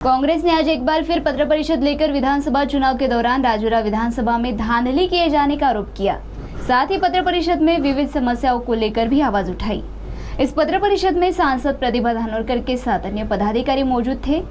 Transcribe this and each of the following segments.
कांग्रेस ने आज एक बार फिर पत्र परिषद लेकर विधानसभा चुनाव के दौरान राजूरा विधानसभा में धांधली किए जाने का आरोप किया। साथ ही पत्र परिषद में विविध समस्याओं को लेकर भी आवाज उठाई। इस पत्र परिषद में सांसद प्रतिभा धानोरकर के साथ अन्य पदाधिकारी मौजूद थे।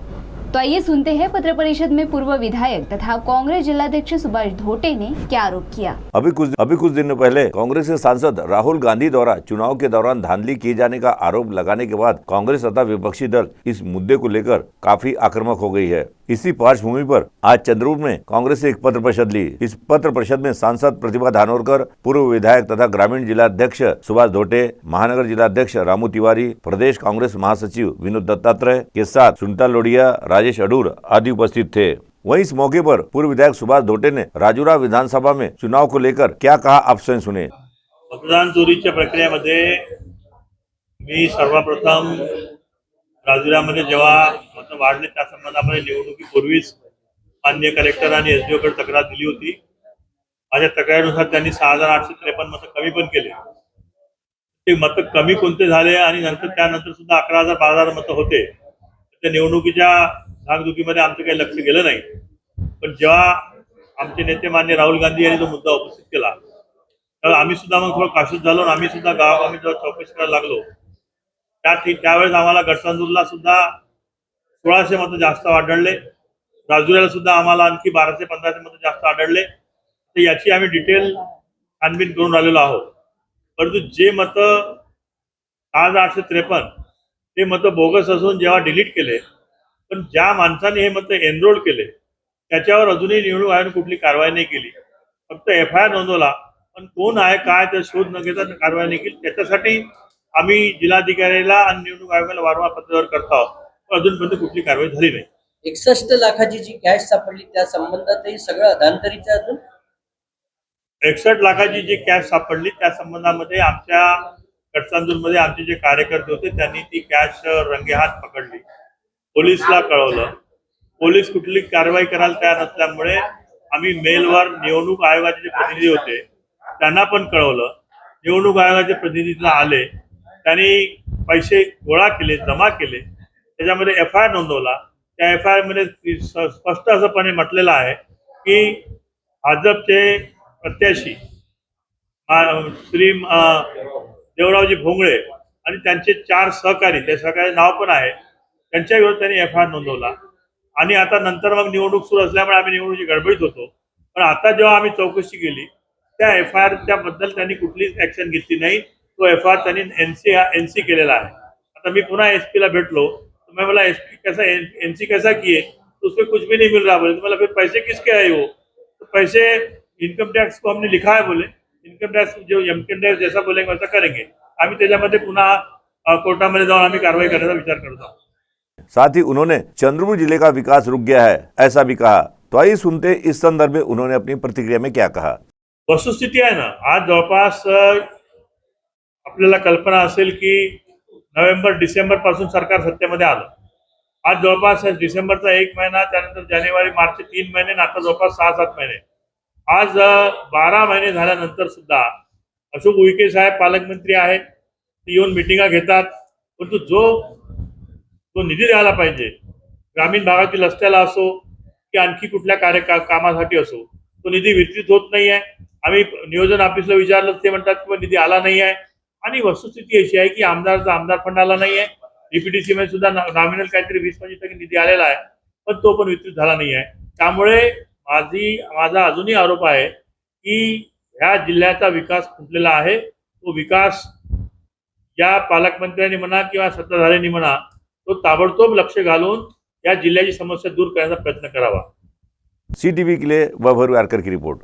तो आइए सुनते हैं पत्र परिषद में पूर्व विधायक तथा कांग्रेस जिलाध्यक्ष सुभाष धोटे ने क्या आरोप किया। अभी कुछ दिन पहले कांग्रेस के सांसद राहुल गांधी द्वारा चुनाव के दौरान धांधली किए जाने का आरोप लगाने के बाद कांग्रेस तथा विपक्षी दल इस मुद्दे को लेकर काफी आक्रामक हो गई है। इसी पार्श्वभूमि पर आज चंद्रपुर में कांग्रेस ने एक पत्र परिषद ली। इस पत्र परिषद में सांसद प्रतिभा धानोरकर, पूर्व विधायक तथा ग्रामीण जिलाध्यक्ष सुभाष धोटे, महानगर जिलाध्यक्ष रामू तिवारी, प्रदेश कांग्रेस महासचिव विनोद दत्तात्रेय के साथ सुनीता लोढ़िया, राजेश अडूर आदि उपस्थित थे। वहीं इस मौके पर पूर्व विधायक सुभाष धोटे ने राजूरा विधानसभा में चुनाव को लेकर क्या कहा, आप स्वयं सुने। मतदान चोरीच्या प्रक्रियेमध्ये मी सर्वप्रथम राजुरामध्ये जेव्हा मत वाढले त्या संबंधामध्ये निवडणुकीपूर्वीच माननीय कलेक्टर आणि एसडीओ कडे तक्रार दिली होती। माझ्या तक्रारीनुसार त्यांनी 6853 मत कमी पण केले। ते मत कमी कोणते झाले आणि त्यानंतर सुद्धा 11,000-12,000 मत होते। त्या निवडणुकीच्या धाकधुकीमध्ये आमचं काही लक्ष गेलं नाही। पण जेव्हा आमचे नेते माननीय राहुल गांधी यांनी तो मुद्दा उपस्थित केला तर आम्ही सुद्धा मग थोडं काशूत झालो आणि आम्ही सुद्धा गावागावी जेव्हा चौकशी करायला लागलो त्यावेळेस आम्हाला गडचंदूरला सुद्धा 1600 मत जास्त आढळले, राजुऱ्याला सुद्धा आम्हाला आणखी 1200-1500 मत जास्त आढळले। तर याची आम्ही डिटेल छानबीन करून आलेलो आहोत। परंतु जे मत 6853 ते मत बोगस असून जेव्हा डिलीट केले, पण ज्या माणसाने हे मत एनरोल केले त्याच्यावर अजूनही निवडणूक आयोगाने कुठली कारवाई नाही केली। फक्त एफआयआर नोंदवला, पण कोण आहे काय ते शोध न घेता कारवाई नाही केली। त्याच्यासाठी आम्ही जिल्हाधिकाऱ्याला आणि निवडणूक आयोगाला वारंवार पत्रावर करत आहोत, पण अजूनपर्यंत कुठली कारवाई झाली नाही। 61 लाखाची जी कॅश सापडली त्या संबंधातही सगळं अधांतरीचं अजून 61 लाखाची जी कॅश सापडली त्या संबंधामध्ये आमच्या गडचंदूरमध्ये आमचे जे कार्यकर्ते होते त्यांनी ती कॅश रंगेहात पकडली, पोलिसला कळवलं। पोलीस कुठली कारवाई करायला तयार नसल्यामुळे आम्ही मेलवर निवडणूक आयोगाचे जे प्रतिनिधी होते त्यांना पण कळवलं। निवडणूक आयोगाचे प्रतिनिधी आले, त्यांनी पैसे गोळा केले, जमा केले, त्याच्यामध्ये एफआयआर नोंदवला। त्या एफआयआर मध्ये स्पष्ट असंपणे म्हटलेलं आहे की भाजपचे प्रत्याशी श्री देवरावजी भोंगळे आणि त्यांचे 4 सहकारी, त्या सहकारी नाव पण आहे, त्यांच्या विरोधात त्यांनी एफआयआर नोंदवला। आणि आता नंतर मग निवडणूक सुरू असल्यामुळे आम्ही निवडणुकीची गडबडीत होतो। पण आता जेव्हा आम्ही चौकशी केली त्या एफआयआरच्या बद्दल त्यांनी कुठलीच ऍक्शन घेतली नाही। तो एफआयआर त्यांनी एनसी केलेला आहे। आता मी पुन्हा एसपी ला भेटलो तो मैं बोला एसपी कैसा एनसी कैसा किए, तो उसमें कुछ भी नहीं मिल रहा। बोले तो मतलब फिर पैसे किसके आए वो, तो पैसे इनकम टैक्स को हमने लिखा है। बोले इनकम टैक्स जो इनकम टैक्स जैसा बोलेंगे वैसा करेंगे। आम्ही त्याच्यामध्ये पुन्हा कोर्टामध्ये जाऊन आम्ही कारवाई करण्याचा विचार करत आहोत। साथ ही उन्होंने चंद्रपुर जिले का विकास रुक गया है ऐसा भी कहा। तो आइए सुनते इस संदर्भ में उन्होंने अपनी प्रतिक्रिया में क्या कहा। वस्तुस्थिती आहे ना, आज जवळपास आपल्याला कल्पना असेल की नोव्हेंबर-डिसेंबर पासून सरकार सत्तेमध्ये आलं। आज जवळपास डिसेंबरचा 1 महिना, त्यानंतर जानेवारी मार्च 3 महिने आणि आता जवळपास 6-7 महिने। आज 12 महिने झाल्यानंतर सुद्धा अशोक उईके साहेब पालकमंत्री आहेत, ते येऊन मिटिंगा घेतात, परंतु जो निधी द्यायला पाहिजे ग्रामीण भागातील रस्त्याला असो की आणखी कुठल्या कामासाठी असो तो निधी वितरित होत नाही आहे। आम्ही नियोजन ऑफिसला विचारलं, ते म्हणतात की निधी आला नाही आहे। आणि वस्तुस्थिती अशी आहे की आमदार फंड आला नाही आहे। डीपीडीसी मध्ये सुद्धा नॉमिनल काहीतरी 20-25% निधी आलेला आहे, पण तो पण वितरित झाला नाही आहे। त्यामुळे माझा अजूनही आरोप आहे की ह्या जिल्ह्याचा विकास खुंटलेला आहे। तो विकास या पालकमंत्र्यांनी म्हणा किंवा सत्ताधाऱ्यांनी म्हणा तो ताबडतोब लक्ष घालून या जिल्ह्याची समस्या दूर करण्याचा प्रयत्न करावा। CTV के लिए वैभव वारकर की रिपोर्ट।